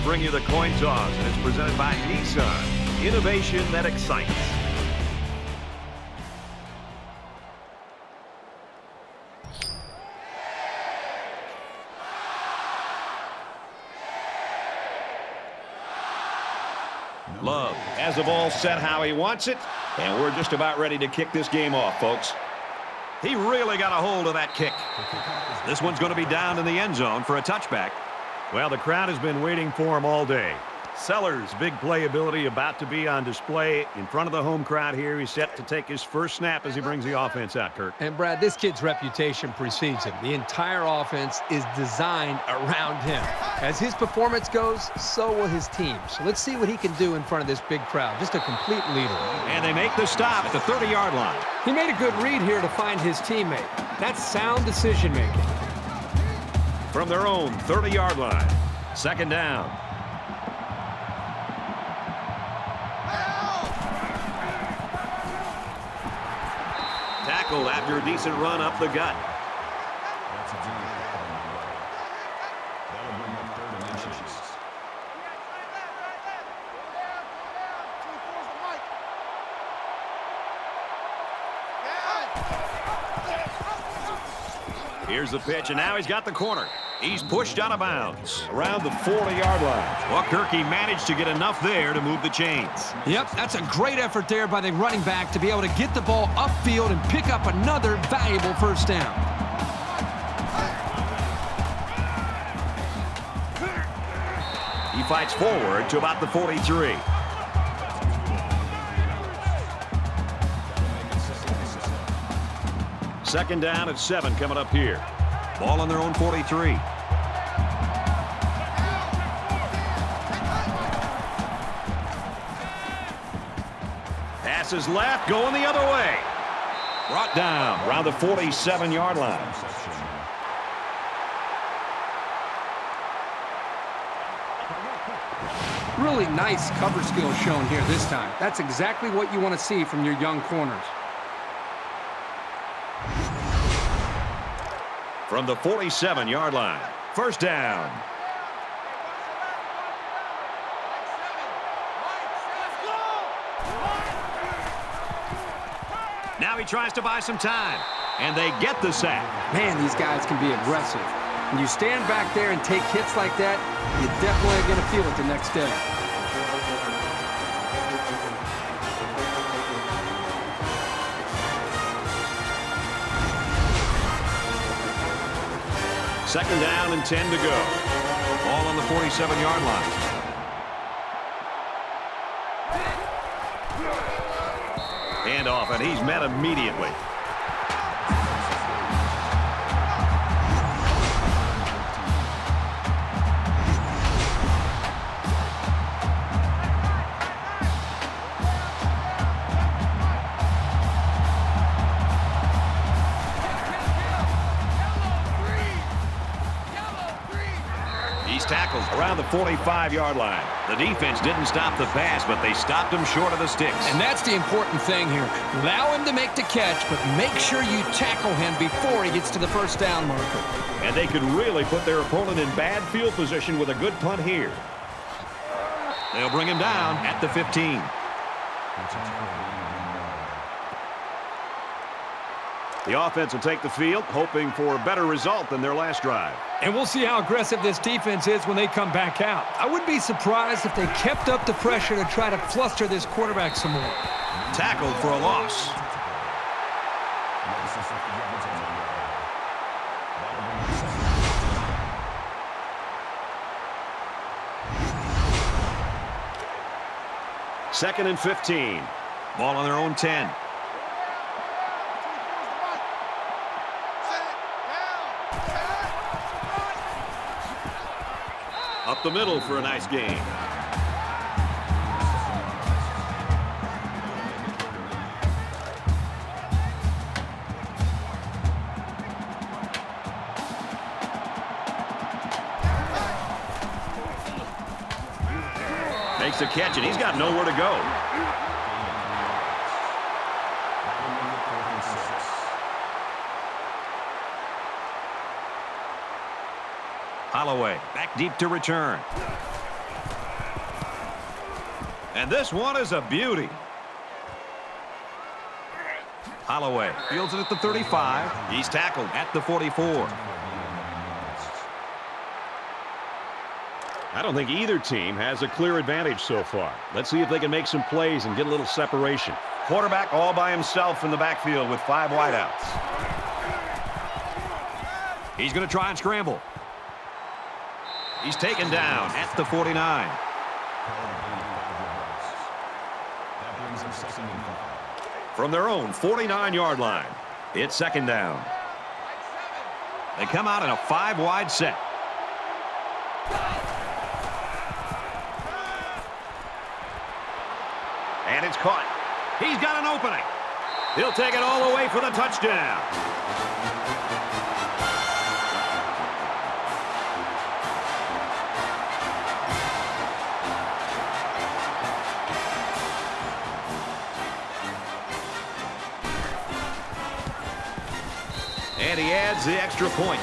bring you the coin toss, and it's presented by Nissan. Innovation that excites. Love has the ball set how he wants it, and we're just about ready to kick this game off, folks. He really got a hold of that kick. This one's going to be down in the end zone for a touchback. Well, the crowd has been waiting for him all day. Sellers' big playability about to be on display in front of the home crowd here. He's set to take his first snap as he brings the offense out, Kirk. And, Brad, this kid's reputation precedes him. The entire offense is designed around him. As his performance goes, so will his team. So let's see what he can do in front of this big crowd. Just a complete leader. And they make the stop at the 30-yard line. He made a good read here to find his teammate. That's sound decision-making. From their own 30-yard line, second down. Tackled after a decent run up the gut. Here's the pitch, and now he's got the corner. He's pushed out of bounds around the 40-yard line. Well, Kirk, he managed to get enough there to move the chains. Yep, that's a great effort there by the running back to be able to get the ball upfield and pick up another valuable first down. He fights forward to about the 43. Second down at 7 coming up here. Ball on their own 43. Passes left, going the other way. Brought down around the 47-yard line. Really nice cover skill shown here this time. That's exactly what you want to see from your young corners. From the 47-yard line, first down. Now he tries to buy some time, and they get the sack. Man, these guys can be aggressive. When you stand back there and take hits like that, you're definitely going to feel it the next day. Second down and 10 to go. Ball on the 47-yard line. Hand off, and he's met immediately. Tackles around the 45-yard line. The defense didn't stop the pass, but they stopped him short of the sticks. And that's the important thing here. Allow him to make the catch, but make sure you tackle him before he gets to the first down marker. And they could really put their opponent in bad field position with a good punt here. They'll bring him down at the 15. The offense will take the field, hoping for a better result than their last drive. And we'll see how aggressive this defense is when they come back out. I wouldn't be surprised if they kept up the pressure to try to fluster this quarterback some more. Tackled for a loss. Second and 15. Ball on their own 10. Up the middle for a nice game. Makes the catch, and he's got nowhere to go. Holloway back deep to return. And this one is a beauty. Holloway fields it at the 35. He's tackled at the 44. I don't think either team has a clear advantage so far. Let's see if they can make some plays and get a little separation. Quarterback all by himself in the backfield with 5 wideouts. He's going to try and scramble. He's taken down at the 49. From their own 49-yard line, it's second down. They come out in a 5-wide set. And it's caught. He's got an opening. He'll take it all the way for the touchdown. And he adds the extra point.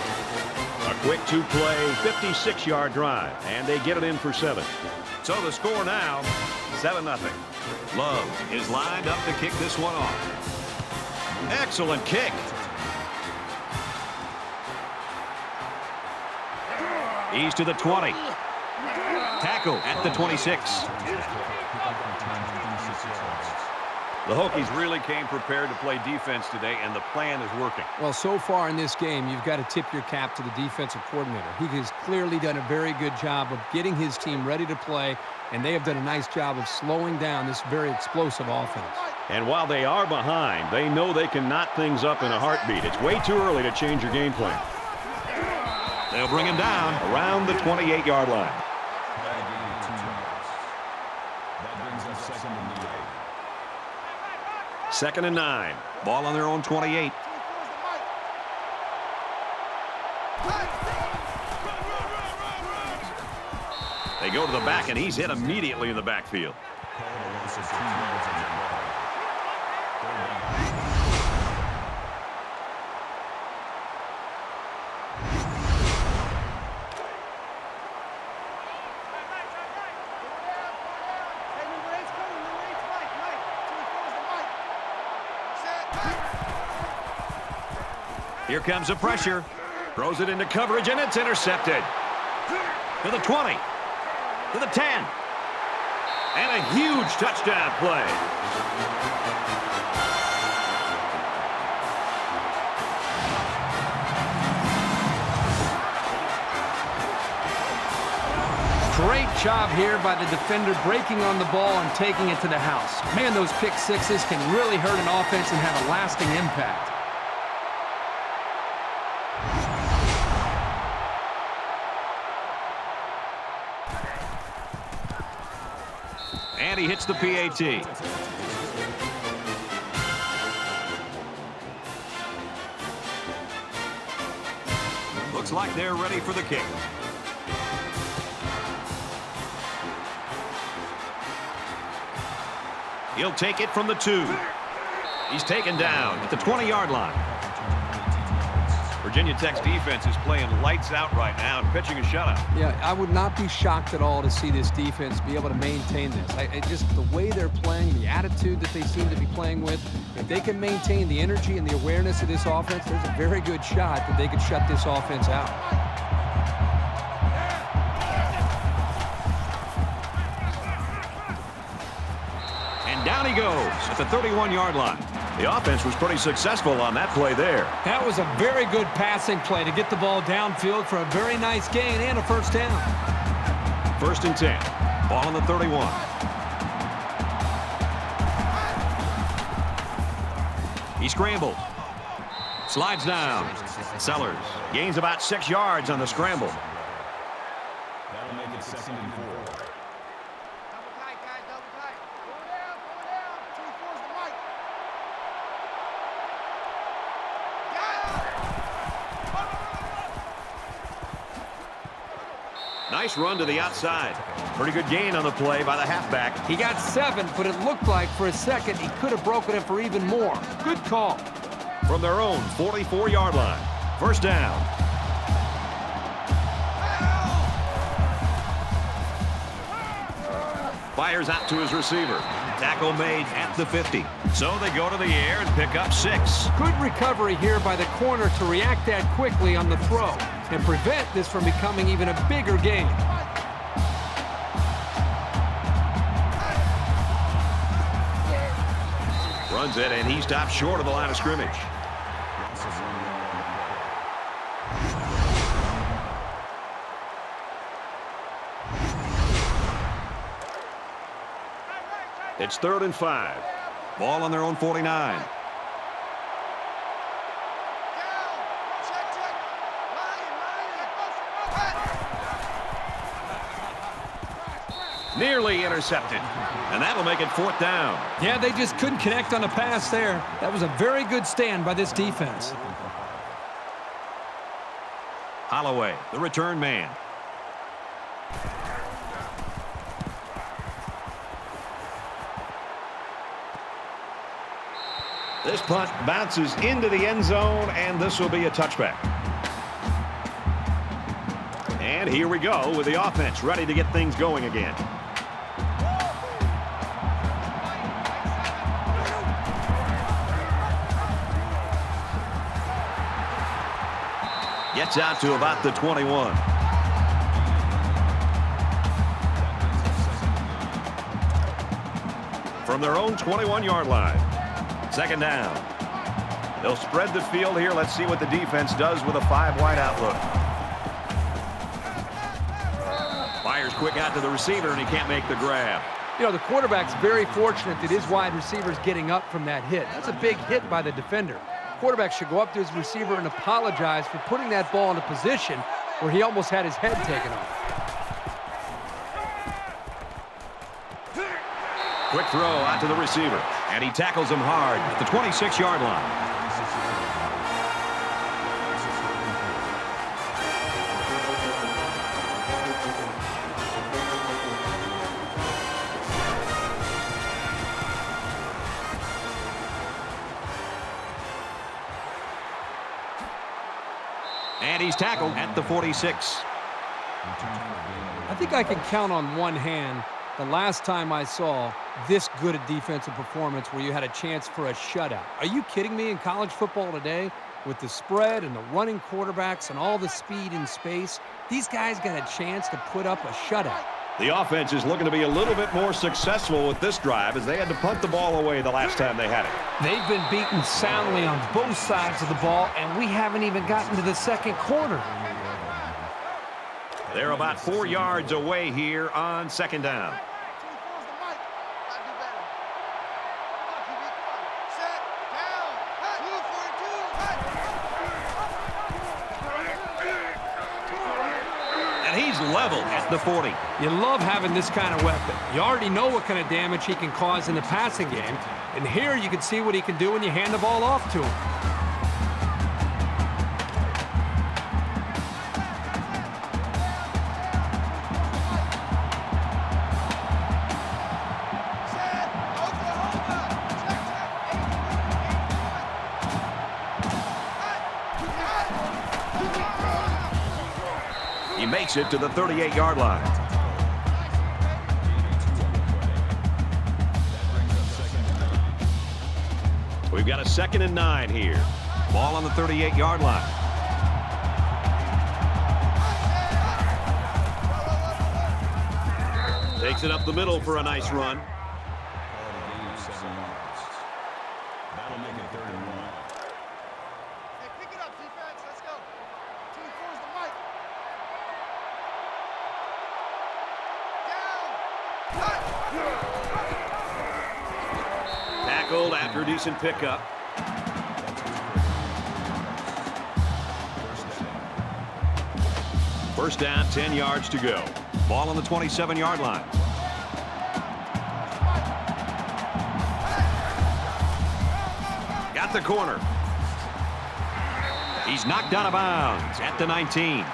A quick 2-play, 56-yard drive, and they get it in for 7. So the score now, 7-0. Love is lined up to kick this one off. Excellent kick. He's to the 20. Tackle at the 26. The Hokies really came prepared to play defense today, and the plan is working. Well, so far in this game, you've got to tip your cap to the defensive coordinator. He has clearly done a very good job of getting his team ready to play, and they have done a nice job of slowing down this very explosive offense. And while they are behind, they know they can knot things up in a heartbeat. It's way too early to change your game plan. They'll bring him down around the 28-yard line. Second and 9. Ball on their own 28. They go to the back, and he's hit immediately in the backfield. Here comes the pressure. Throws it into coverage, and it's intercepted. To the 20. To the 10. And a huge touchdown play. Great job here by the defender breaking on the ball and taking it to the house. Man, those pick sixes can really hurt an offense and have a lasting impact. And he hits the PAT. Looks like they're ready for the kick. He'll take it from the 2. He's taken down at the 20-yard line. Virginia Tech's defense is playing lights out right now and pitching a shutout. Yeah, I would not be shocked at all to see this defense be able to maintain this. Just the way they're playing, the attitude that they seem to be playing with, if they can maintain the energy and the awareness of this offense, there's a very good shot that they could shut this offense out. And down he goes at the 31-yard line. The offense was pretty successful on that play there. That was a very good passing play to get the ball downfield for a very nice gain and a first down. First and 10. Ball on the 31. He scrambled. Slides down. Sellers gains about 6 yards on the scramble. That'll make it second and 4. Nice run to the outside. Pretty good gain on the play by the halfback. He got 7, but it looked like for a second he could have broken it for even more. Good call. From their own 44-yard line. First down. Fires out to his receiver. Tackle made at the 50. So they go to the air and pick up 6. Good recovery here by the corner to react that quickly on the throw and prevent this from becoming even a bigger game. Runs it, and he stops short of the line of scrimmage. It's 3rd and 5. Ball on their own 49. Nearly intercepted. And that'll make it 4th down. Yeah, they just couldn't connect on the pass there. That was a very good stand by this defense. Holloway, the return man. This punt bounces into the end zone, and this will be a touchback. And here we go with the offense ready to get things going again. Gets out to about the 21. From their own 21-yard line. 2nd down. They'll spread the field here. Let's see what the defense does with a 5-wide outlook. Fires quick out to the receiver, and he can't make the grab. You know, the quarterback's very fortunate that his wide receiver's getting up from that hit. That's a big hit by the defender. Quarterback should go up to his receiver and apologize for putting that ball in a position where he almost had his head taken off. Quick throw out to the receiver, and he tackles him hard at the 26-yard line. And he's tackled at the 46. I think I can count on one hand the last time I saw this good a defensive performance where you had a chance for a shutout. Are you kidding me? In college football today, with the spread and the running quarterbacks and all the speed and space, these guys got a chance to put up a shutout. The offense is looking to be a little bit more successful with this drive as they had to punt the ball away the last time they had it. They've been beaten soundly on both sides of the ball, and we haven't even gotten to the second quarter. They're about 4 yards away here on 2nd down. And he's level at the 40. You love having this kind of weapon. You already know what kind of damage he can cause in the passing game, and here you can see what he can do when you hand the ball off to him. He makes it to the 38-yard line. We've got a 2nd and 9 here. Ball on the 38-yard line. Takes it up the middle for a nice run. That'll make it 3rd and 1. Hey, pick it up, defense. Let's go. 24 is the mic. Down. Tackled after a decent pickup. First down, 10 yards to go. Ball on the 27-yard line. Got the corner. He's knocked out of bounds at the 19.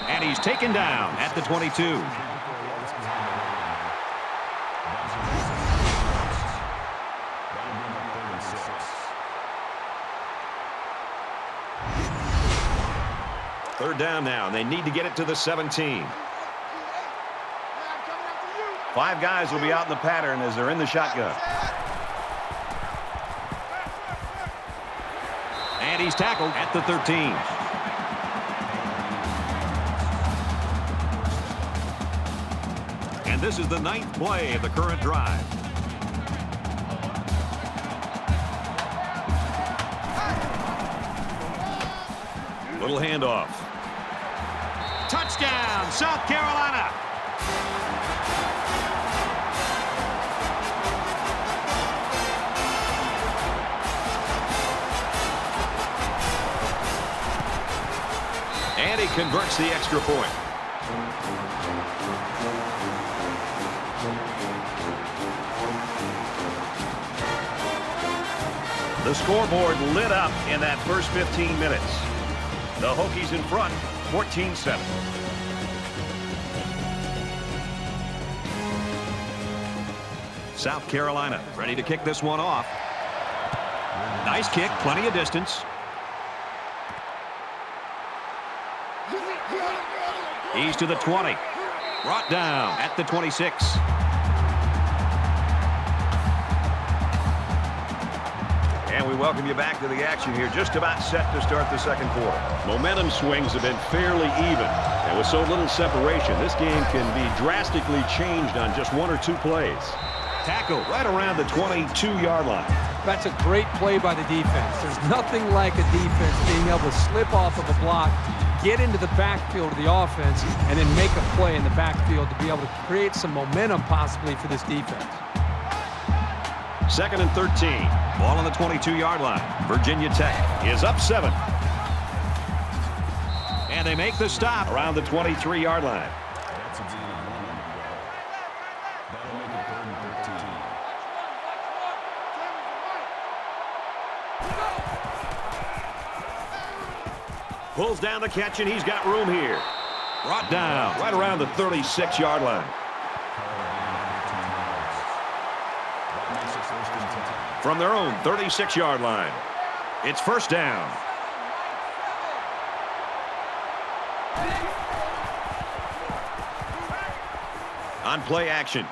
And he's taken down at the 22. Third down now, and they need to get it to the 17. 5 guys will be out in the pattern as they're in the shotgun. And he's tackled at the 13. And this is the 9th play of the current drive. Little handoff. Touchdown, South Carolina. And he converts the extra point. The scoreboard lit up in that first 15 minutes. The Hokies in front, 14-7. South Carolina ready to kick this one off. Nice kick, plenty of distance. He's to the 20. Brought down at the 26. And we welcome you back to the action here. Just about set to start the second quarter. Momentum swings have been fairly even. And with so little separation, this game can be drastically changed on just 1 or 2 plays. Tackle right around the 22-yard line. That's a great play by the defense. There's nothing like a defense being able to slip off of a block, get into the backfield of the offense, and then make a play in the backfield to be able to create some momentum possibly for this defense. 2nd and 13. Ball on the 22-yard line. Virginia Tech is up 7. And they make the stop around the 23-yard line. That's a gain of 1 on the play. That'll make it 3rd and 13. Pulls down the catch, and he's got room here. Brought down right around the 36-yard line. From their own 36-yard line. It's first down. On play action.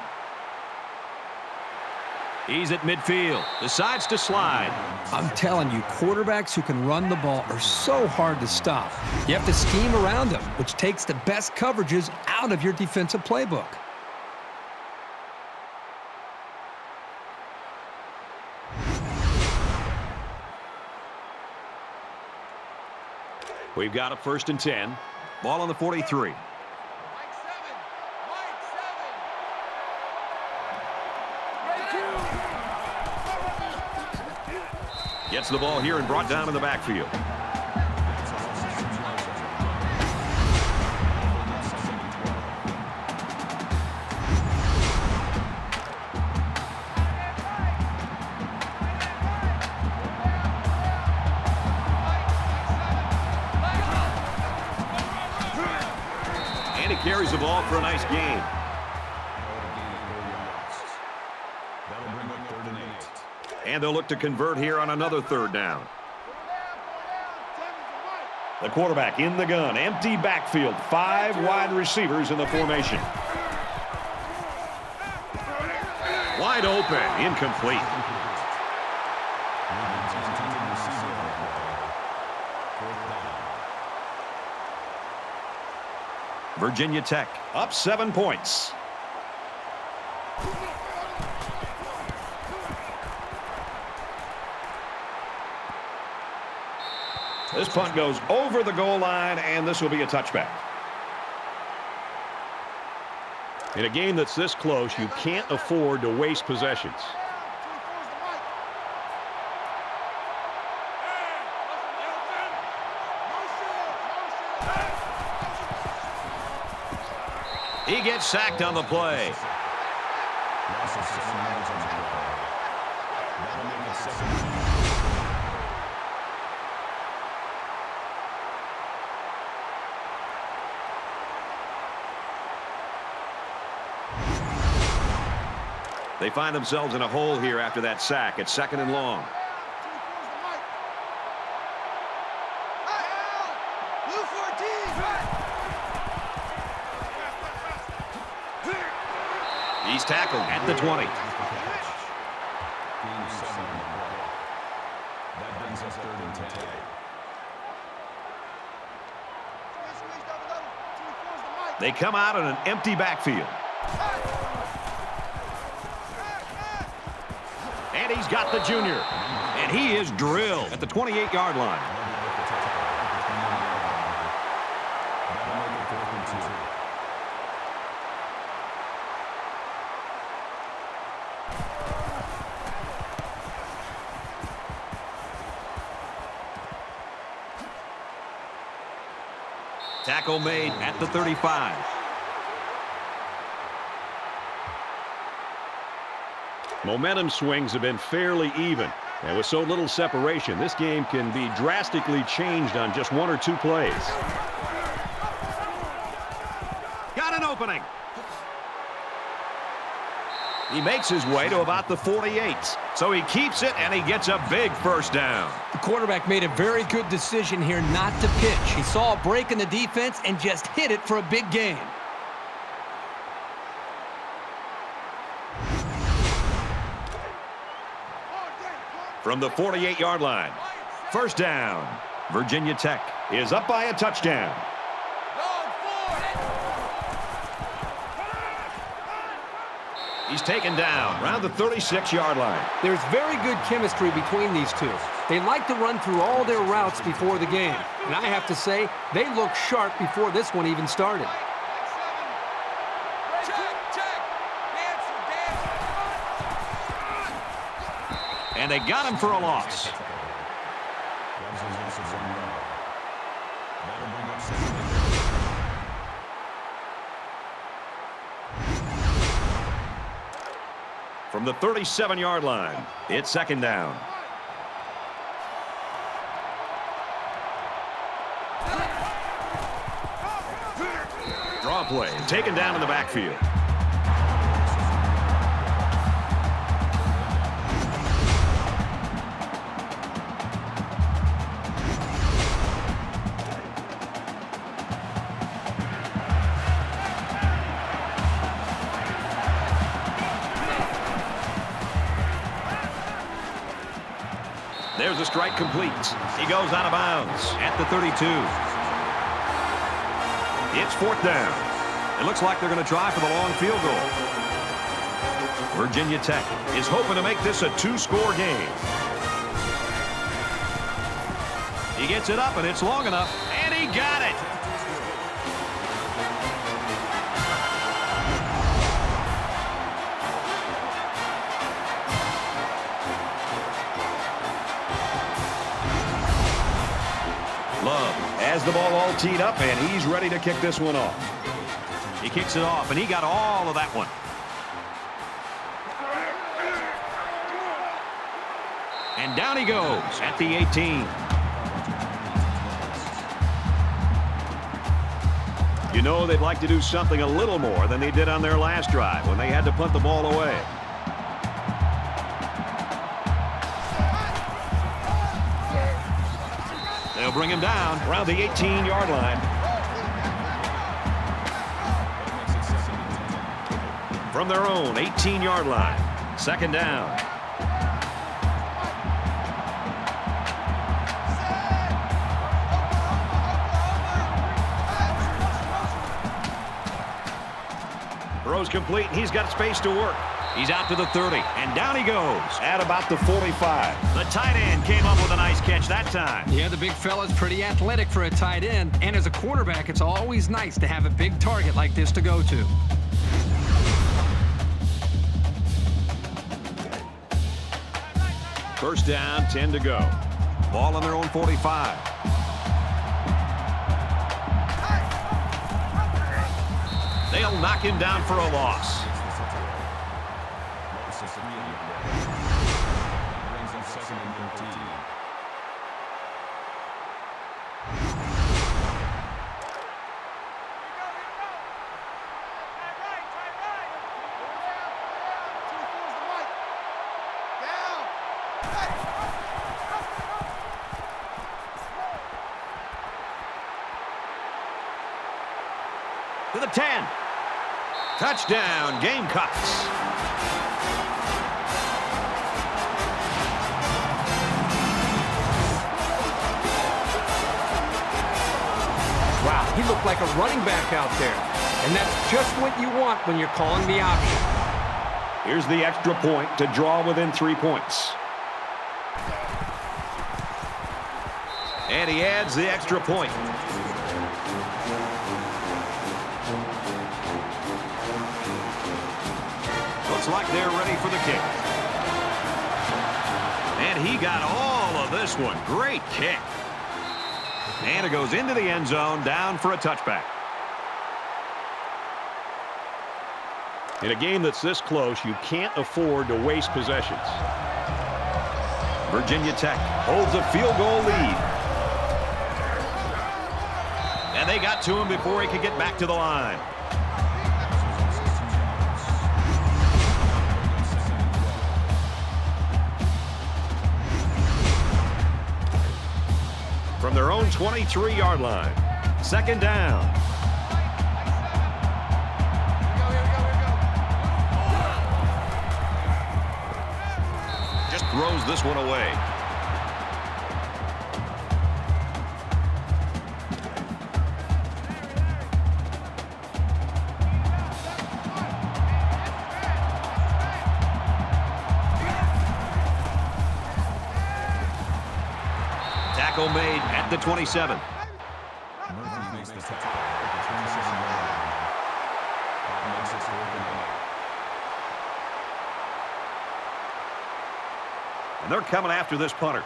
He's at midfield. Decides to slide. I'm telling you, quarterbacks who can run the ball are so hard to stop. You have to scheme around them, which takes the best coverages out of your defensive playbook. We've got a 1st and 10. Ball on the 43. Gets the ball here and brought down in the backfield. And he carries the ball for a nice gain. That'll bring up 3rd and 8. And they'll look to convert here on another 3rd down. The quarterback in the gun. Empty backfield. 5 wide receivers in the formation. Wide open. Incomplete. Virginia Tech up 7 points. This punt goes over the goal line, and this will be a touchback. In a game that's this close, you can't afford to waste possessions. He gets sacked on the play. Loss of 7 yards on the play. That'll make it 2nd. They find themselves in a hole here after that sack. It's 2nd and long. Blue 14. He's tackled at the 20. Gain of 7 on the play. That brings us 3rd and 10. They come out in an empty backfield. And he's got the junior. And he is drilled at the 28-yard line. Tackle made at the 35. Momentum swings have been fairly even. And with so little separation, this game can be drastically changed on just 1 or 2 plays. Got an opening. He makes his way to about the 48. So he keeps it, and he gets a big first down. The quarterback made a very good decision here not to pitch. He saw a break in the defense and just hit it for a big gain. From the 48-yard line, first down. Virginia Tech is up by a touchdown. He's taken down around the 36-yard line. There's very good chemistry between these two. They like to run through all their routes before the game. And I have to say, they look sharp before this one even started. And they got him for a loss. From the 37-yard line, it's second down. Draw play, taken down in the backfield. There's a strike complete. He goes out of bounds at the 32. It's fourth down. It looks like they're going to try for the long field goal. Virginia Tech is hoping to make this a 2-score game. He gets it up, and it's long enough, and he got it. Love has the ball all teed up, and he's ready to kick this one off. He kicks it off, and he got all of that one. And down he goes at the 18. You know they'd like to do something a little more than they did on their last drive when they had to punt the ball away. They'll bring him down around the 18-yard line. From their own 18-yard line, second down. Throws complete, and he's got space to work. He's out to the 30, and down he goes at about the 45. The tight end came up with a nice catch that time. Yeah, the big fella's pretty athletic for a tight end. And as a quarterback, it's always nice to have a big target like this to go to. First down, 10 to go. Ball on their own 45. They'll knock him down for a loss. To the 10. Touchdown, Gamecocks. Wow, he looked like a running back out there. And that's just what you want when you're calling the option. Here's the extra point to draw within 3 points. And he adds the extra point. Looks like they're ready for the kick. And he got all of this one. Great kick. And it goes into the end zone, down for a touchback. In a game that's this close, you can't afford to waste possessions. Virginia Tech holds a field goal lead. And they got to him before he could get back to the line. From their own 23-yard line. Second down. Just throws this one away. Tackle made at the 27. Murphy makes the tackle at the 27-yard line. That makes it 4th and 8. And they're coming after this punter.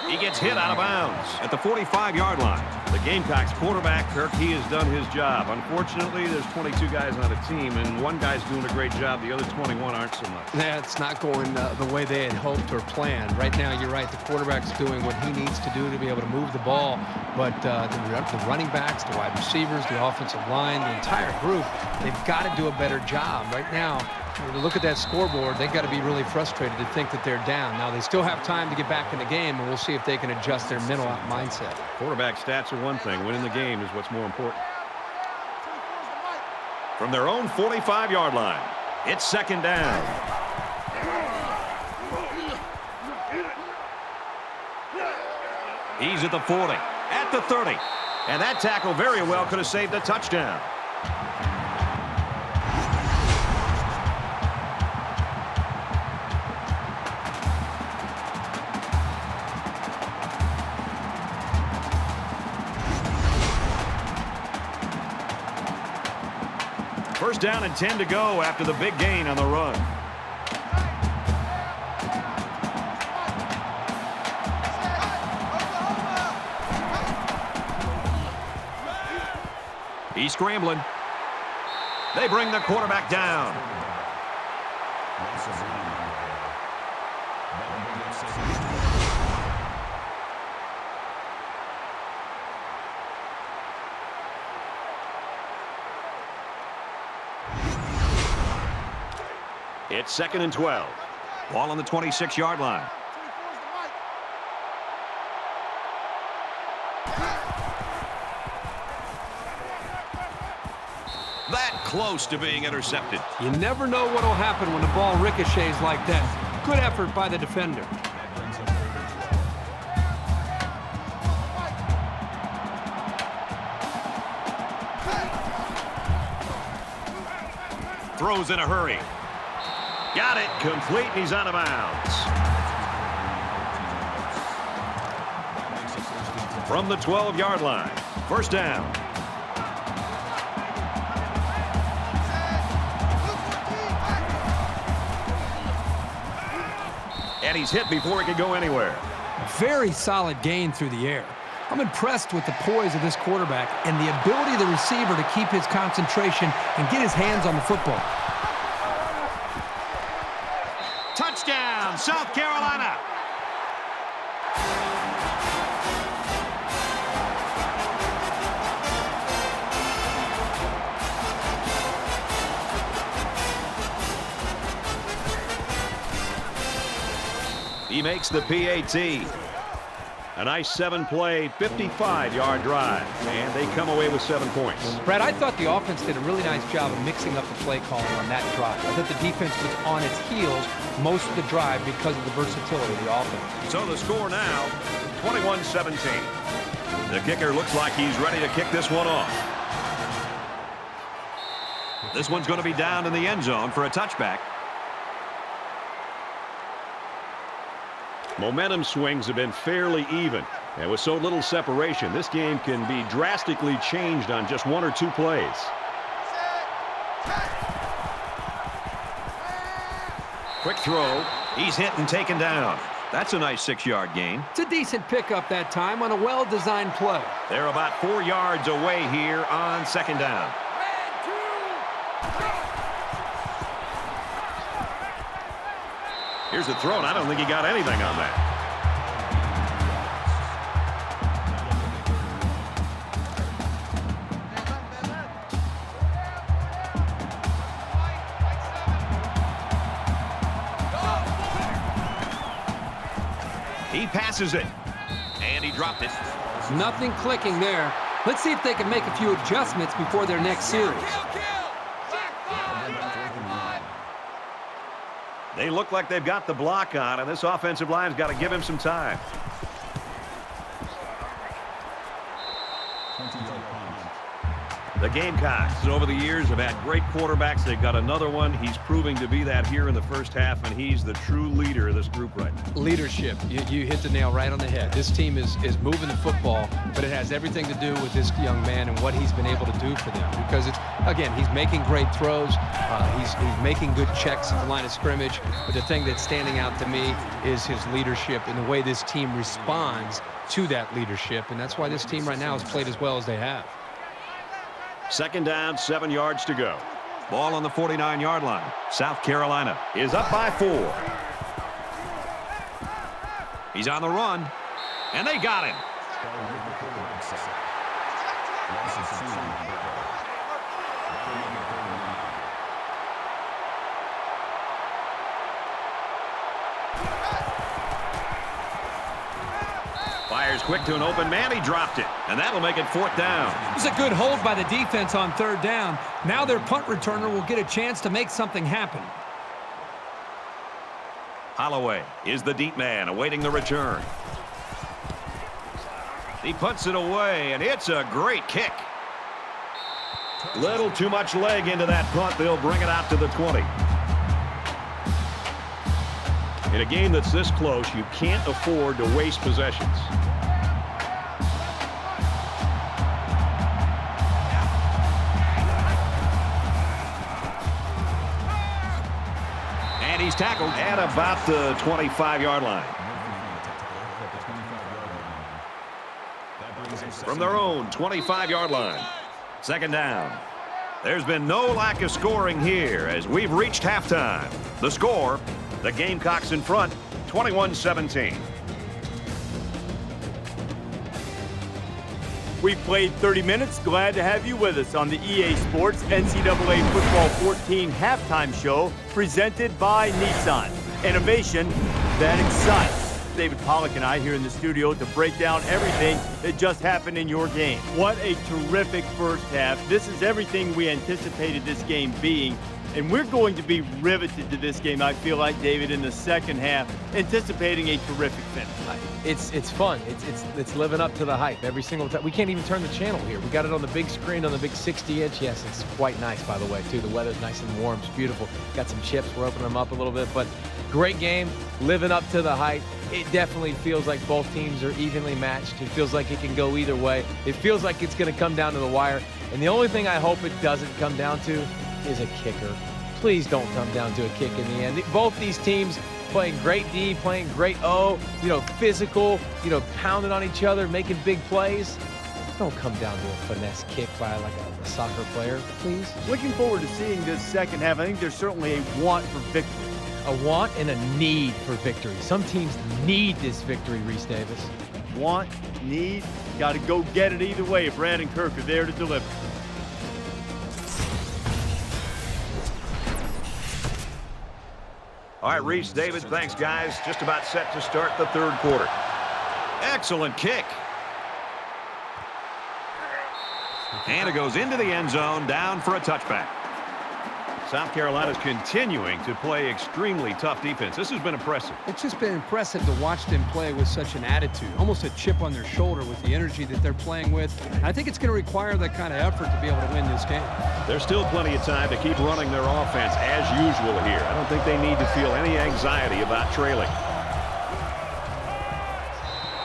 He gets hit out of bounds at the 45-yard line. The Gamecocks quarterback, Kirk, he has done his job. Unfortunately, there's 22 guys on a team, and one guy's doing a great job. The other 21 aren't so much. That's not going the way they had hoped or planned. Right now, you're right. The quarterback's doing what he needs to do to be able to move the ball. But the running backs, the wide receivers, the offensive line, the entire group, they've got to do a better job. Right now, when you look at that scoreboard, they've got to be really frustrated to think that they're down. Now, they still have time to get back in the game, and we'll see if they can adjust their mental mindset. Quarterback stats are one thing. Winning the game is what's more important. From their own 45-yard line, it's second down. He's at the 40, at the 30. And that tackle very well could have saved a touchdown. First down and 10 to go after the big gain on the run. He's scrambling. They bring the quarterback down. It's second and 12. Ball on the 26-yard line. That close to being intercepted. You never know what will happen when the ball ricochets like that. Good effort by the defender. Throws in a hurry. Got it. Complete, and he's out of bounds. From the 12-yard line. First down. And he's hit before he could go anywhere. Very solid gain through the air. I'm impressed with the poise of this quarterback and the ability of the receiver to keep his concentration and get his hands on the football. Touchdown, South Carolina. He makes the PAT. A nice 7-play, 55-yard drive, and they come away with 7 points. Brad, I thought the offense did a really nice job of mixing up the play calling on that drive. I thought the defense was on its heels most of the drive because of the versatility of the offense. So the score now, 21-17. The kicker looks like he's ready to kick this one off. This one's going to be down in the end zone for a touchback. Momentum swings have been fairly even. And with so little separation, this game can be drastically changed on just 1 or 2 plays. Quick throw. He's hit and taken down. That's a nice 6-yard gain. It's a decent pickup that time on a well-designed play. They're about 4 yards away here on 2nd down. Here's the throw, and I don't think he got anything on that. He passes it, and he dropped it. Nothing clicking there. Let's see if they can make a few adjustments before their next series. They look like they've got the block on, and this offensive line's got to give him some time. The Gamecocks, over the years, have had great quarterbacks. They've got another one. He's proving to be that here in the first half, and he's the true leader of this group right now. Leadership. You hit the nail right on the head. This team is moving the football, but it has everything to do with this young man and what he's been able to do for them. Because, again, he's making great throws. He's making good checks at the line of scrimmage. But the thing that's standing out to me is his leadership and the way this team responds to that leadership. And that's why this team right now has played as well as they have. 2nd down, 7 yards to go. Ball on the 49-yard line. South Carolina is up by 4. He's on the run, and they got him. Fires quick to an open man. He dropped it, and that'll make it 4th down. It was a good hold by the defense on 3rd down. Now their punt returner will get a chance to make something happen. Holloway is the deep man awaiting the return. He punts it away, and it's a great kick. Little too much leg into that punt. They'll bring it out to the 20. In a game that's this close, you can't afford to waste possessions. And he's tackled at about the 25-yard line. From their own 25-yard line. 2nd down. There's been no lack of scoring here as we've reached halftime. The score, the Gamecocks in front, 21-17. We've played 30 minutes. Glad to have you with us on the EA Sports NCAA Football 14 halftime show presented by Nissan. Innovation that excites. David Pollack and I here in the studio to break down everything that just happened in your game. What a terrific first half. This is everything we anticipated this game being. And we're going to be riveted to this game, I feel like, David, in the second half, anticipating a terrific finish. It's fun. It's living up to the hype every single time. We can't even turn the channel here. We got it on the big screen on the big 60-inch. Yes, it's quite nice, by the way, too. The weather's nice and warm. It's beautiful. Got some chips. We're opening them up a little bit. But great game, living up to the hype. It definitely feels like both teams are evenly matched. It feels like it can go either way. It feels like it's going to come down to the wire. And the only thing I hope it doesn't come down to is a kicker. Please don't come down to a kick in the end. Both these teams playing great D, playing great O, physical, pounding on each other, making big plays. Don't come down to a finesse kick by like a soccer player, please. Looking forward to seeing this second half. I think there's certainly a want for victory. A want and a need for victory. Some teams need this victory, Reese Davis. Want, need, got to go get it either way. Brad and Kirk are there to deliver. All right, Reese, David, thanks, guys. Just about set to start the third quarter. Excellent kick. And it goes into the end zone, down for a touchback. South Carolina's continuing to play extremely tough defense. This has been impressive. It's just been impressive to watch them play with such an attitude, almost a chip on their shoulder with the energy that they're playing with. And I think it's going to require that kind of effort to be able to win this game. There's still plenty of time to keep running their offense as usual here. I don't think they need to feel any anxiety about trailing.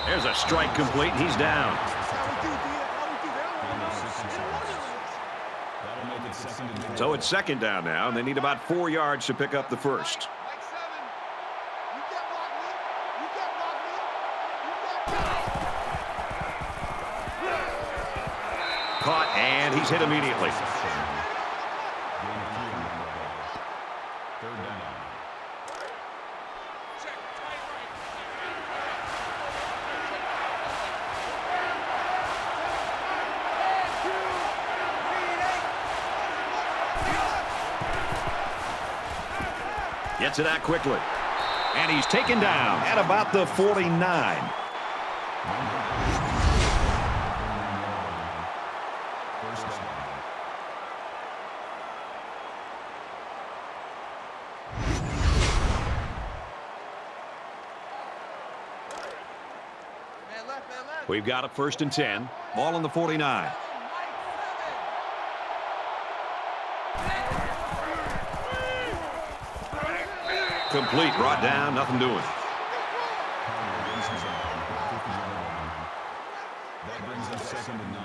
There's a strike complete, and he's down. So it's second down now, and they need about 4 yards to pick up the first. Caught, and he's hit immediately. Gets it out quickly. And he's taken down at about the 49. We've got a 1st and 10. Ball on the 49. Complete, brought down, nothing doing. That brings up 2nd and 9.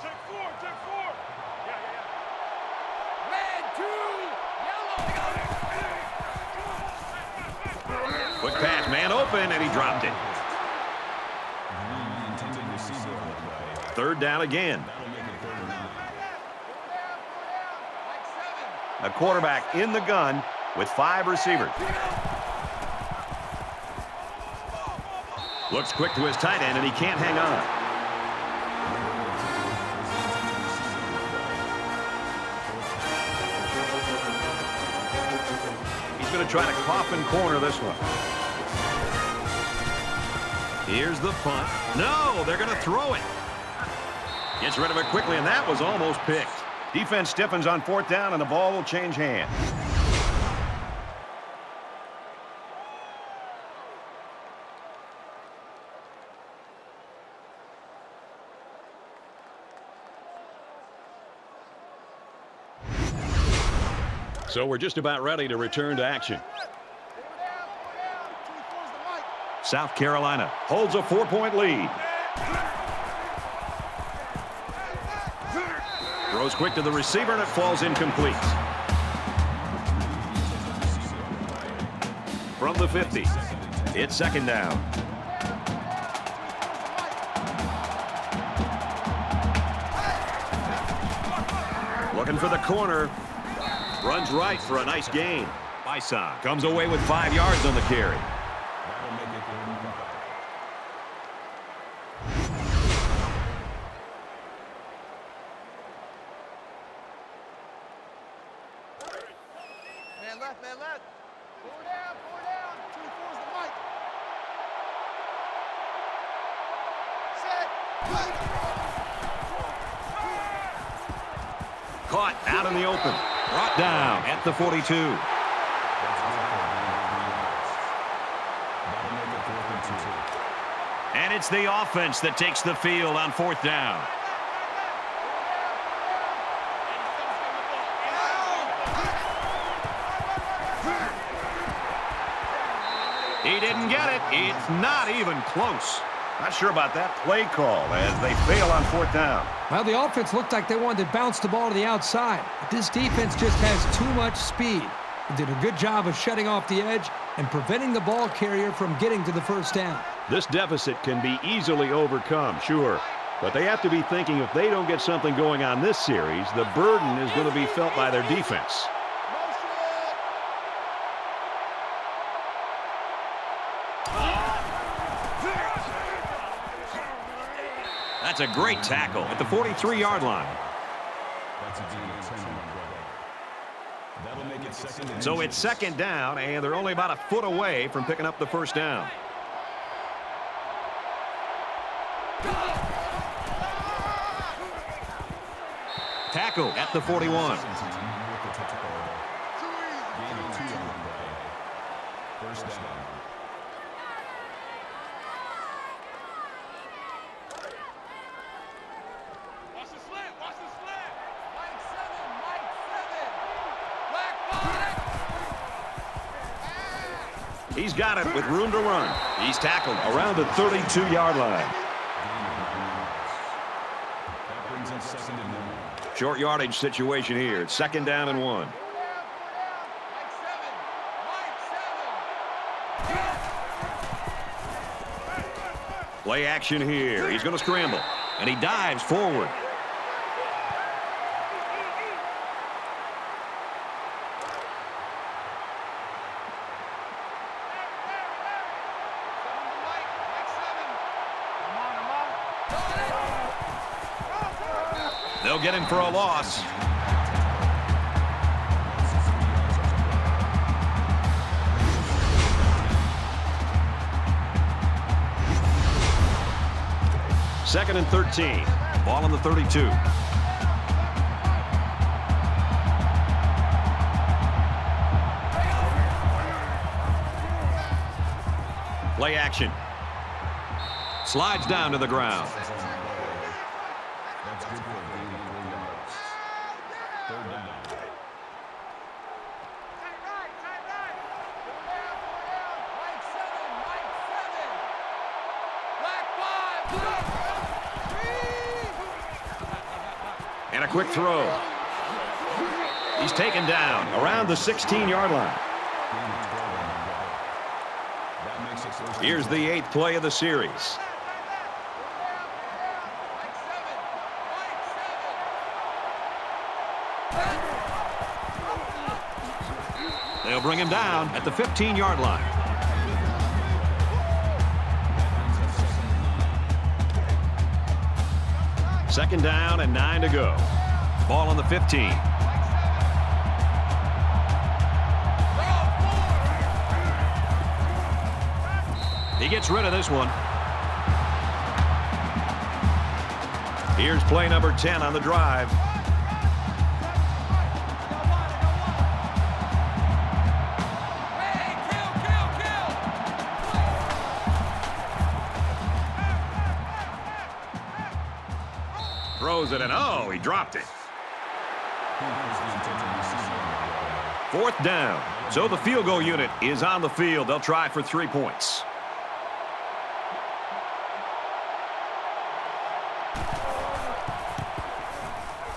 Check 4, check 4. Quick pass, man open, and he dropped it. Third down again. A quarterback in the gun with 5 receivers. Looks quick to his tight end, and he can't hang on. He's going to try to coffin corner this one. Here's the punt. No, they're going to throw it. Gets rid of it quickly, and that was almost picked. Defense stiffens on 4th down, and the ball will change hands. So we're just about ready to return to action. South Carolina holds a 4-point lead. Throws quick to the receiver, and it falls incomplete. From the 50, it's 2nd down. Looking for the corner. Runs right for a nice gain. Bison comes away with 5 yards on the carry. Man left. 4 down. 2 4's the mic. Set. Caught out in the open. Brought down at the 42. And it's the offense that takes the field on 4th down. He didn't get it. It's not even close. Not sure about that play call as they fail on 4th down. Well, the offense looked like they wanted to bounce the ball to the outside. But this defense just has too much speed. They did a good job of shutting off the edge and preventing the ball carrier from getting to the 1st down. This deficit can be easily overcome, sure. But they have to be thinking if they don't get something going on this series, the burden is going to be felt by their defense. That's a great tackle at the 43-yard line. So it's 2nd down, and they're only about a foot away from picking up the 1st down. Tackle at the 41. With the tackle. Gain of 2 on the play. First down. Watch the slant. Watch the slant. Mike 7. Mike 7. Black ball. He's got it with room to run. He's tackled around the 32-yard line. That brings us 2nd and 1. Short yardage situation here. It's 2nd down and 1. Play action here. He's going to scramble. And he dives forward. They'll get him for a loss. Second and 13. Ball on the 32. Play action. Slides down to the ground. That's good for a gain of 3 yards. 3rd down. And a quick throw. He's taken down around the 16-yard line. That makes it 1st. Here's the 8th play of the series. They'll bring him down at the 15-yard line. Second down and 9 to go. Ball on the 15. He gets rid of this one. Here's play number 10 on the drive. Throws it, and oh, he dropped it. 4th down. So the field goal unit is on the field. They'll try for 3 points.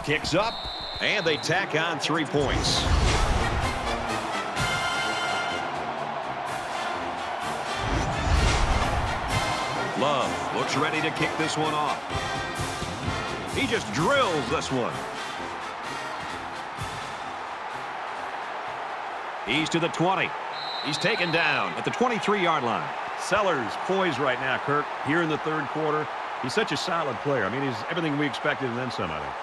Kicks up, and they tack on 3 points. Love looks ready to kick this one off. He just drills this one. He's to the 20. He's taken down at the 23-yard line. Sellers poised right now, Kirk, here in the 3rd quarter. He's such a solid player. I mean, he's everything we expected and then some, I think.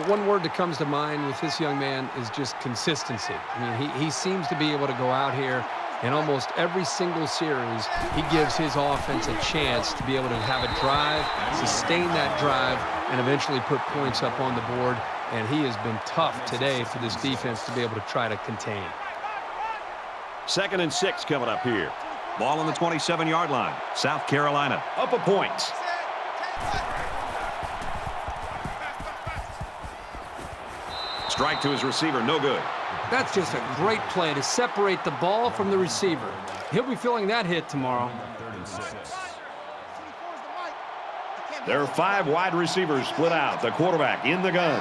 The one word that comes to mind with this young man is just consistency. I mean, he seems to be able to go out here in almost every single series. He gives his offense a chance to be able to have a drive, sustain that drive, and eventually put points up on the board. And he has been tough today for this defense to be able to try to contain. 2nd and 6 coming up here. Ball on the 27-yard line. South Carolina up a point. Strike to his receiver, no good. That's just a great play to separate the ball from the receiver. He'll be feeling that hit tomorrow. 3rd and 6. There are 5 wide receivers split out. The quarterback in the gun.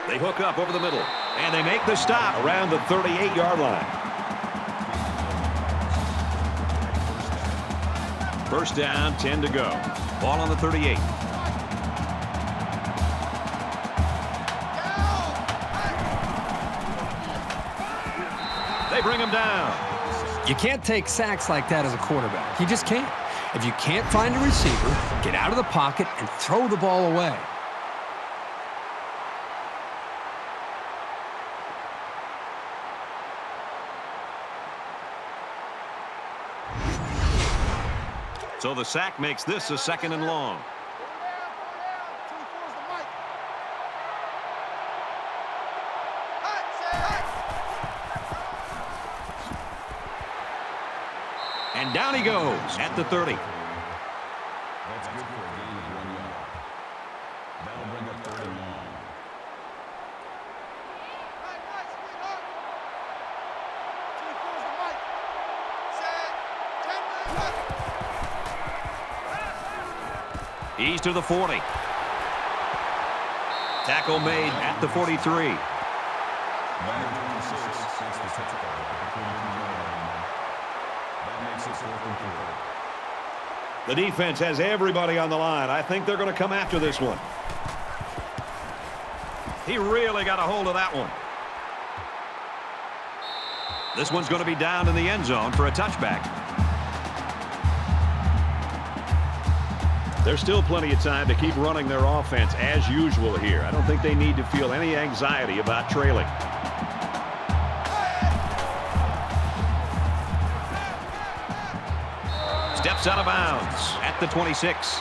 They hook up over the middle, and they make the stop around the 38-yard line. 1st down, 10 to go. Ball on the 38. They bring him down. You can't take sacks like that as a quarterback. You just can't. If you can't find a receiver, get out of the pocket and throw the ball away. So the sack makes this a 2nd and long. And down he goes at the 30. That's good for a gain of 1 yard. That'll bring up 3rd and long. He's to the 40. Tackle made at the 43. Number 26 takes the tackle. That makes it 4th and 4. The defense has everybody on the line. I think they're going to come after this one. He really got a hold of that one. This one's going to be down in the end zone for a touchback. There's still plenty of time to keep running their offense as usual here. I don't think they need to feel any anxiety about trailing. Steps out of bounds at the 26.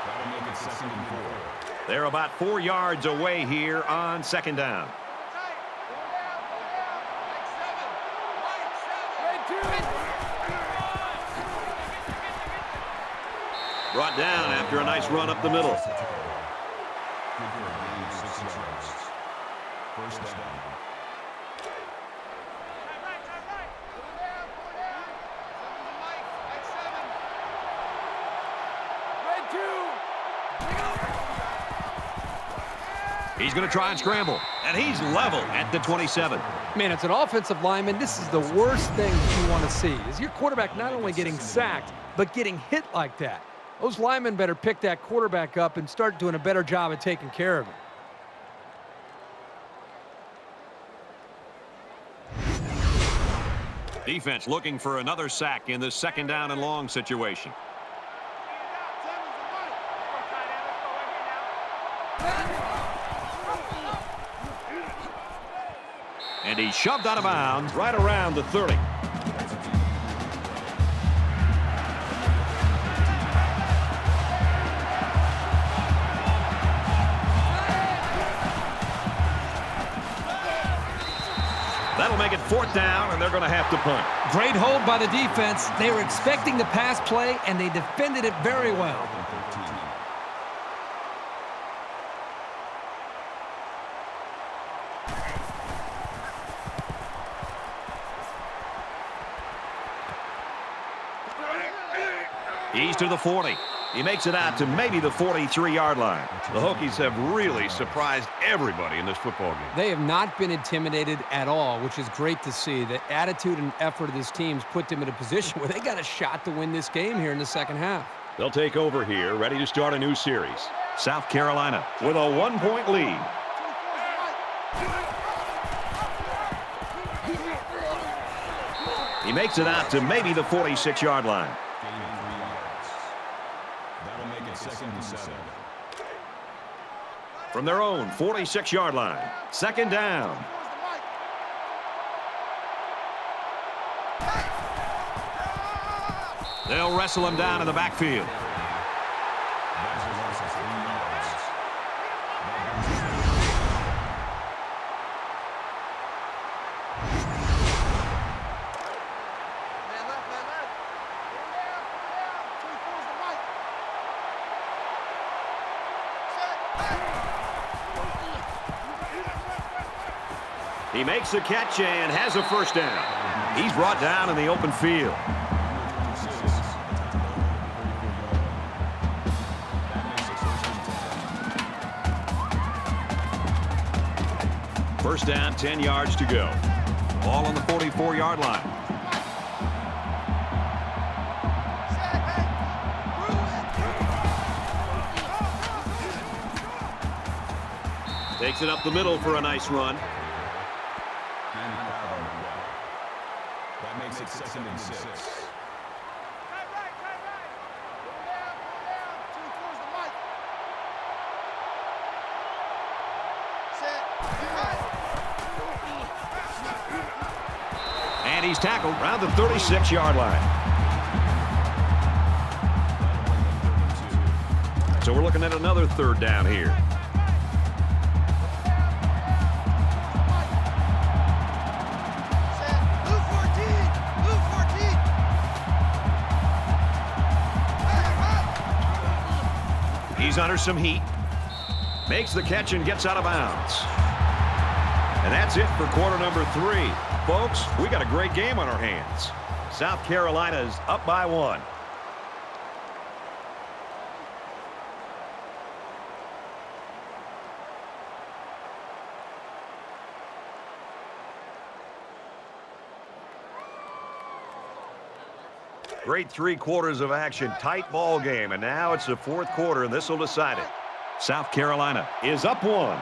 That'll make it 2nd and 4. They're about 4 yards away here on 2nd down. Brought down after a nice run up the middle. Good for a gain of 6 yards. 1st down. He's going to try and scramble, and he's level at the 27. Man, it's an offensive lineman. This is the worst thing that you want to see, is your quarterback not only getting sacked, but getting hit like that. Those linemen better pick that quarterback up and start doing a better job of taking care of him. Defense looking for another sack in this 2nd down and long situation. And he's shoved out of bounds right around the 30. That'll make it 4th down, and they're going to have to punt. Great hold by the defense. They were expecting the pass play, and they defended it very well. He's to the 40. He makes it out to maybe the 43-yard line. The Hokies have really surprised everybody in this football game. They have not been intimidated at all, which is great to see. The attitude and effort of this team's put them in a position where they got a shot to win this game here in the 2nd half. They'll take over here, ready to start a new series. South Carolina with a 1-point lead. He makes it out to maybe the 46-yard line. Gain of 3 yards. That'll make it 2nd and 7. From their own 46-yard line. 2nd down. They'll wrestle him down in the backfield. That's a loss of 3 yards. He makes the catch and has a 1st down. He's brought down in the open field. First down, 10 yards to go. Ball on the 44-yard line. Takes it up the middle for a nice run. That makes it 2nd and 6. And he's tackled around the 36-yard line. So we're looking at another 3rd down here. He's under some heat. Makes the catch and gets out of bounds. And that's it for quarter number 3. Folks, we got a great game on our hands. South Carolina's up by 1. Great 3 quarters of action, tight ball game, and now it's the 4th quarter, and this will decide it. South Carolina is up 1.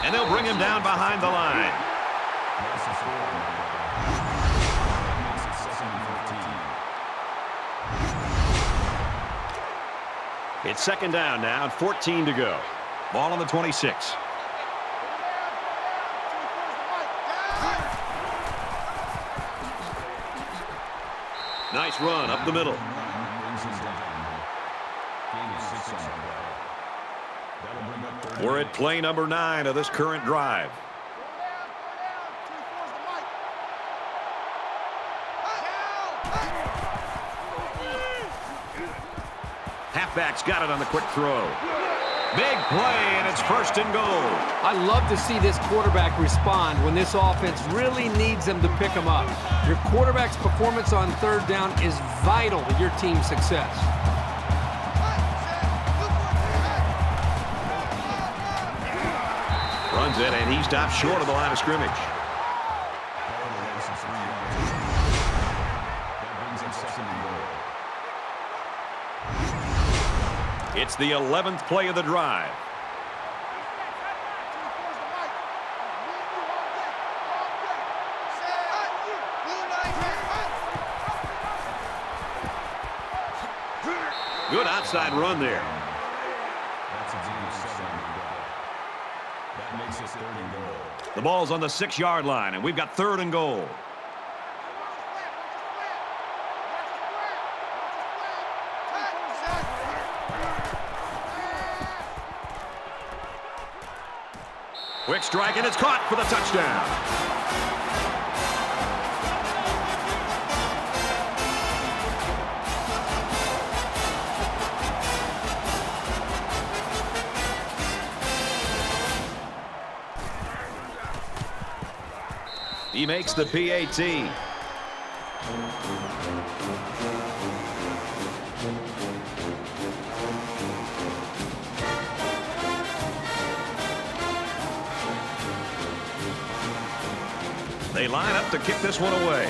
And they'll bring him down behind the line. It's second down now and 14 to go. Ball on the 26. Nice run up the middle. We're at play number 9 of this current drive. Halfback's got it on the quick throw. Big play, and it's 1st and goal. I love to see this quarterback respond when this offense really needs them to pick them up. Your quarterback's performance on 3rd down is vital to your team's success. Runs it, and he stops short of the line of scrimmage. It's the 11th play of the drive. Good outside run there. That makes it 3rd and goal. The ball's on the 6-yard line, and we've got 3rd and goal. Quick strike, and it's caught for the touchdown. He makes the PAT. They line up to kick this one away.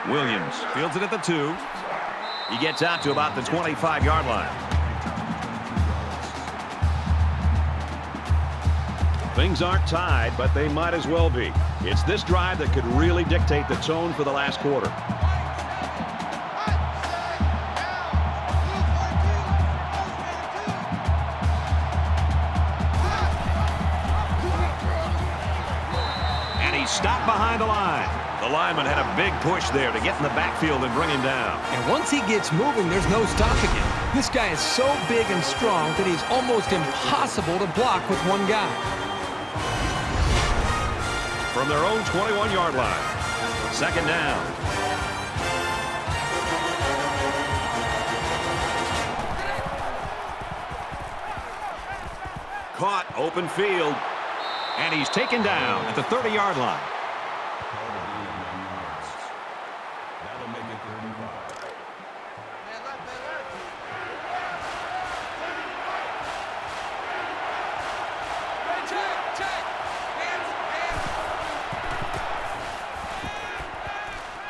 Williams fields it at the 2. He gets out to about the 25-yard line. Things aren't tied, but they might as well be. It's this drive that could really dictate the tone for the last quarter. And he's stopped behind the line. The lineman had a big push there to get in the backfield and bring him down. And once he gets moving, there's no stopping him. This guy is so big and strong that he's almost impossible to block with one guy. From their own 21-yard line. 2nd down. Caught, open field. And he's taken down at the 30-yard line. That'll make it 35.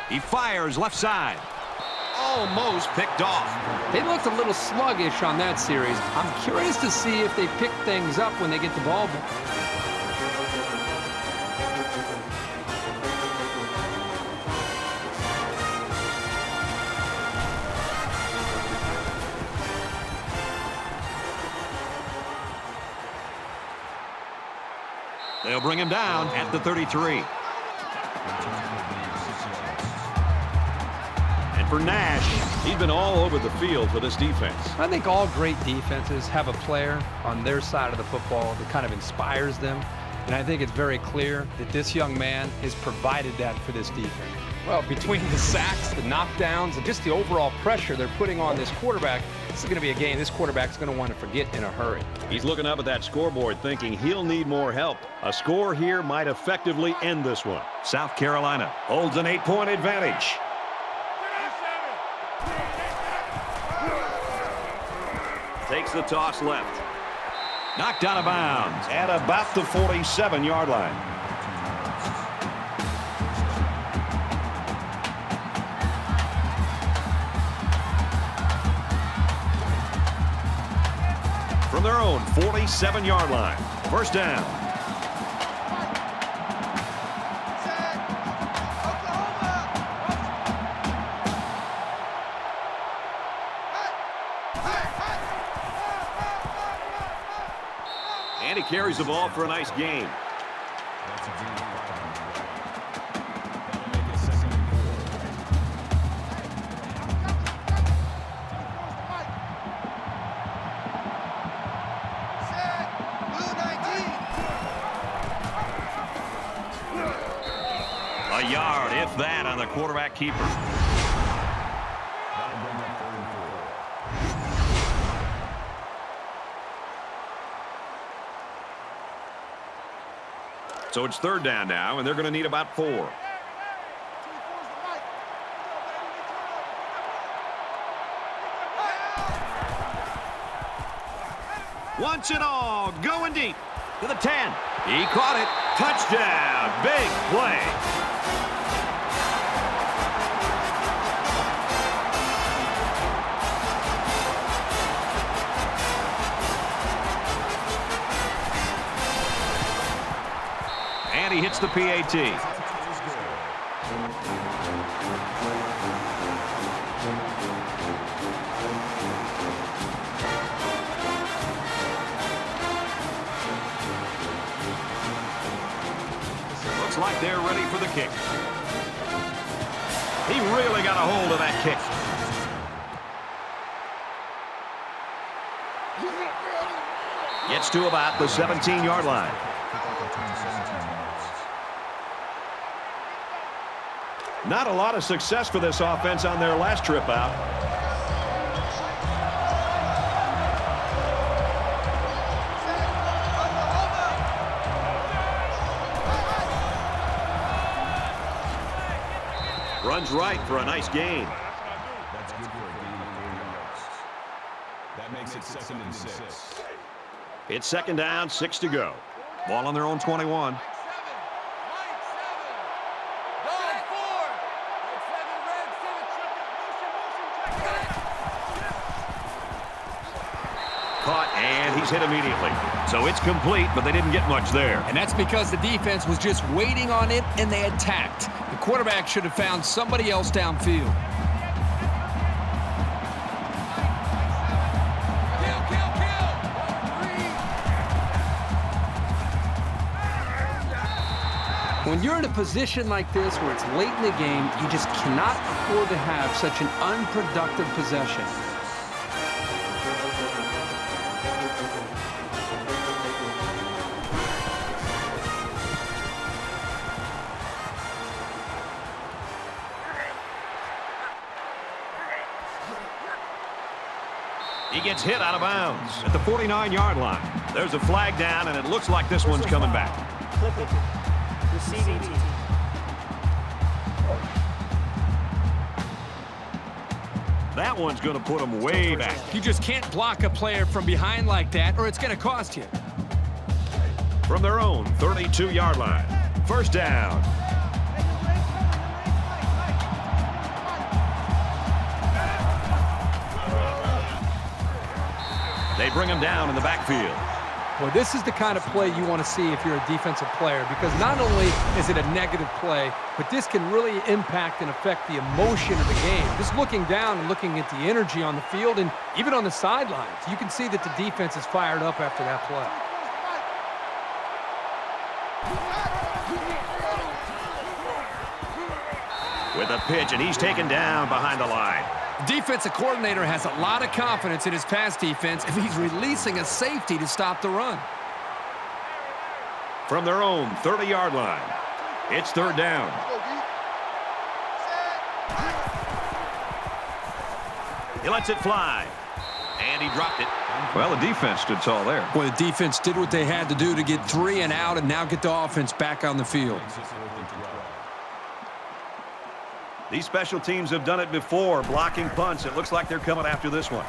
He fires left side. Almost picked off. They looked a little sluggish on that series. I'm curious to see if they pick things up when they get the ball back. They'll bring him down at the 33. And for Nash, he's been all over the field for this defense. I think all great defenses have a player on their side of the football that kind of inspires them. And I think it's very clear that this young man has provided that for this defense. Well, between the sacks, the knockdowns, and just the overall pressure they're putting on this quarterback, this is going to be a game this quarterback's going to want to forget in a hurry. He's looking up at that scoreboard thinking he'll need more help. A score here might effectively end this one. South Carolina holds an 8-point advantage. Takes the toss left. Knocked out of bounds at about the 47-yard line. From their own 47-yard line. First down. And he carries the ball for a nice gain. That's a gain of 5 on the play. That'll make it 2nd and 4. A yard, if that, on the quarterback keeper. That'll bring up 3rd and 4. So it's 3rd down now, and they're going to need about 4. Wants it all, going deep to the 10. He caught it. Touchdown. Big play. And he hits the PAT. Looks like they're ready for the kick. He really got a hold of that kick. Gets to about the 17-yard line. Not a lot of success for this offense on their last trip out. Runs right for a nice gain. That's good for a gain of 4 yards. That makes it 2nd and 6. It's 2nd down, 6 to go. Ball on their own 21. Caught, and he's hit immediately. So it's complete, but they didn't get much there. And that's because the defense was just waiting on it, and they attacked. The quarterback should have found somebody else downfield. When you're in a position like this where it's late in the game, you just cannot afford to have such an unproductive possession. He gets hit out of bounds at the 49-yard line. There's a flag down, and it looks like this one's coming back. Clip it. Receiving team. That one's going to put him way back. You just can't block a player from behind like that, or it's going to cost you. From their own 32-yard line. First down. They bring him down in the backfield. Well, this is the kind of play you want to see if you're a defensive player, because not only is it a negative play, but this can really impact and affect the emotion of the game. Just looking down and looking at the energy on the field and even on the sidelines, you can see that the defense is fired up after that play. With a pitch, and he's taken down behind the line. Defensive coordinator has a lot of confidence in his pass defense if he's releasing a safety to stop the run. From their own 30-yard line. It's third down. He lets it fly. And he dropped it. Well, the defense stood tall there. Boy, the defense did what they had to do to get 3 and out and now get the offense back on the field. These special teams have done it before, blocking punts. It looks like they're coming after this one.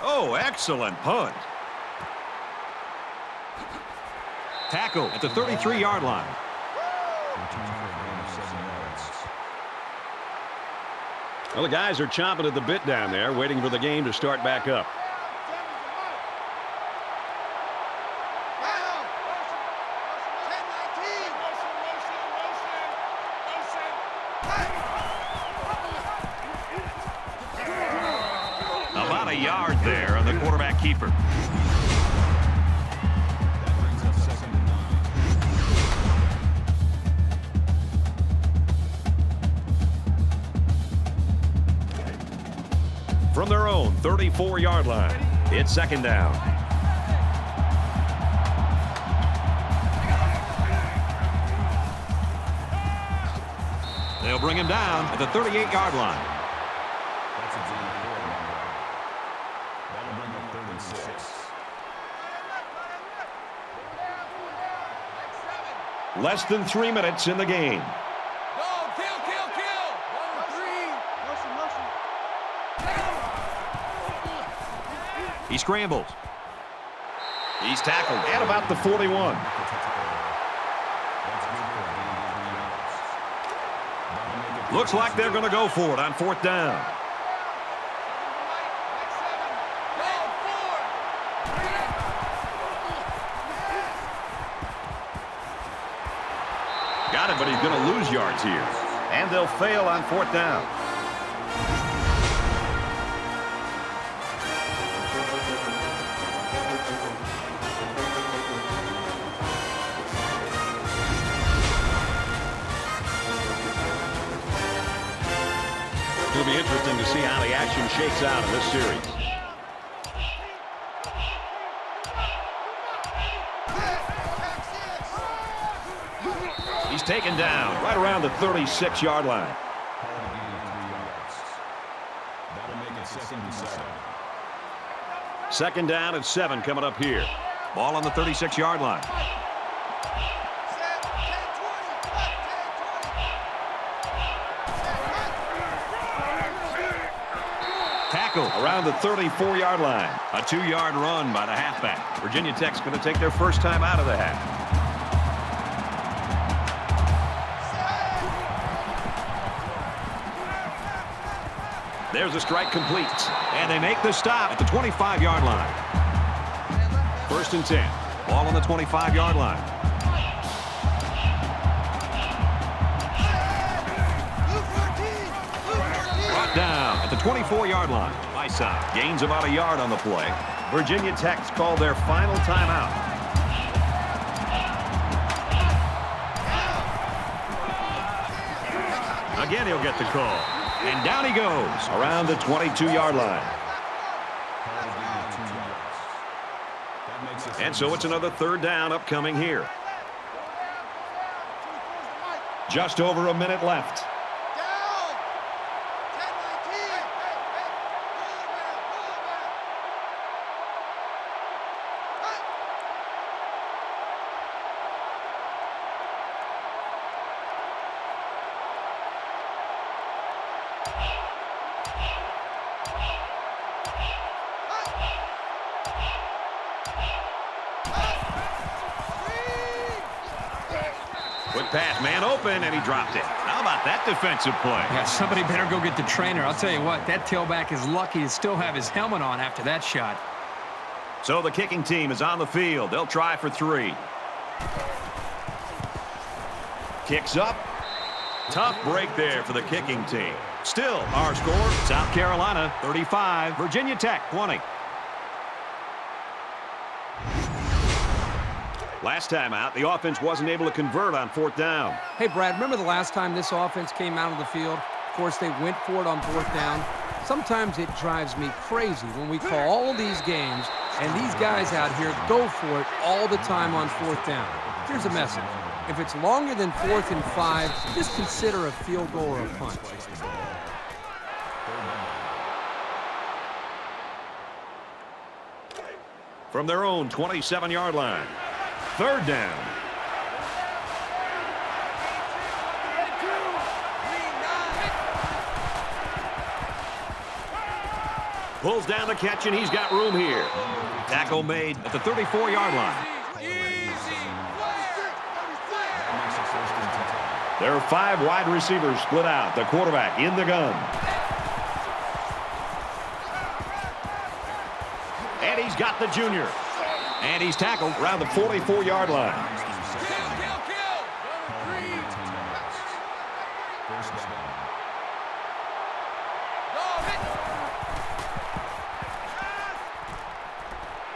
Oh, excellent punt. Tackle at the 33-yard line. Well, the guys are chomping at the bit down there, waiting for the game to start back up. About a yard there on the quarterback keeper. From their own 34-yard line, it's second down. They'll bring him down at the 38-yard line. That'll bring up 36. Less than 3 minutes in the game. Go, kill, kill, kill. 1, 3. He scrambles. He's tackled at about the 41. Looks like they're going to go for it on fourth down. Got it, but he's going to lose yards here. And they'll fail on fourth down. It'll be interesting to see how the action shakes out in this series. He's taken down right around the 36-yard line. That'll make it 2nd and 7. Second down and 7 coming up here. Ball on the 36-yard line. Tackle around the 34-yard line. A 2-yard run by the halfback. Virginia Tech's going to take their first time out of the half. There's a strike complete. And they make the stop at the 25-yard line. 1st and 10. Ball on the 25-yard line. Brought down at the 24-yard line. My side gains about a yard on the play. Virginia Tech's called their final timeout. Again, he'll get the call. And down he goes around the 22-yard line. And so it's another third down upcoming here. Just over a minute left. Quick pass, man open, and he dropped it. How about that defensive play? Yeah, somebody better go get the trainer. I'll tell you what, that tailback is lucky to still have his helmet on after that shot. So the kicking team is on the field. They'll try for 3. Kicks up. Tough break there for the kicking team. Still, our score, South Carolina 35, Virginia Tech 20. Last time out, the offense wasn't able to convert on fourth down. Hey, Brad, remember the last time this offense came out of the field? Of course, they went for it on fourth down. Sometimes it drives me crazy when we call all of these games, and these guys out here go for it all the time on fourth down. Here's a message. If it's longer than 4th and 5, just consider a field goal or a punt. From their own 27-yard line. 3rd down. Pulls down the catch, and he's got room here. Tackle made at the 34-yard line. There are 5 wide receivers split out. The quarterback in the gun. And he's got the junior. And he's tackled around the 44-yard line.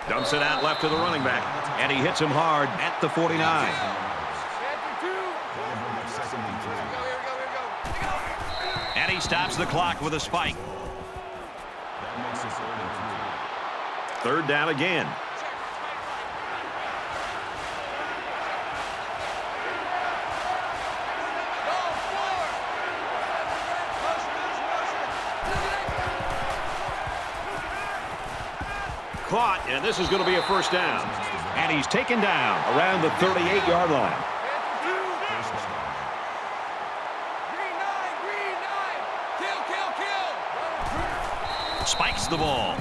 Dumps it out left to the running back. And he hits him hard at the 49. And he stops the clock with a spike. 3rd down again. Caught, and this is going to be a 1st down. And he's taken down around the 38-yard line. Spikes the ball.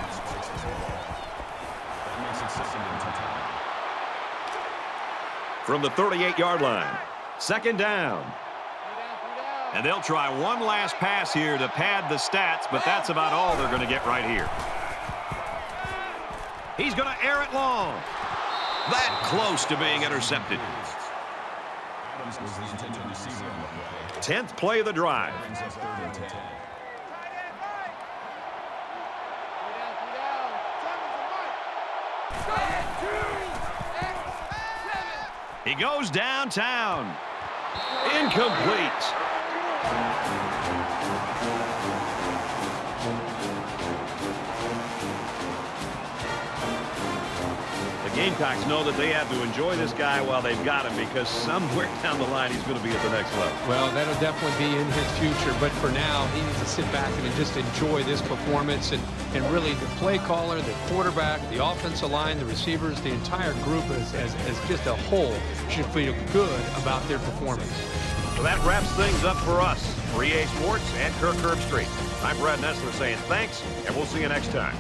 From the 38-yard line. 2nd down. And they'll try one last pass here to pad the stats, but that's about all they're going to get right here. He's going to air it long. That close to being intercepted. 10th play of the drive. He goes downtown. Incomplete. The Gamecocks know that they have to enjoy this guy while they've got him, because somewhere down the line he's going to be at the next level. Well, that'll definitely be in his future, but for now, he needs to sit back and just enjoy this performance, and really the play caller, the quarterback, the offensive line, the receivers, the entire group as just a whole should feel good about their performance. So that wraps things up for us. For EA Sports and Kirk Herbstreit, I'm Brad Nessler saying thanks, and we'll see you next time.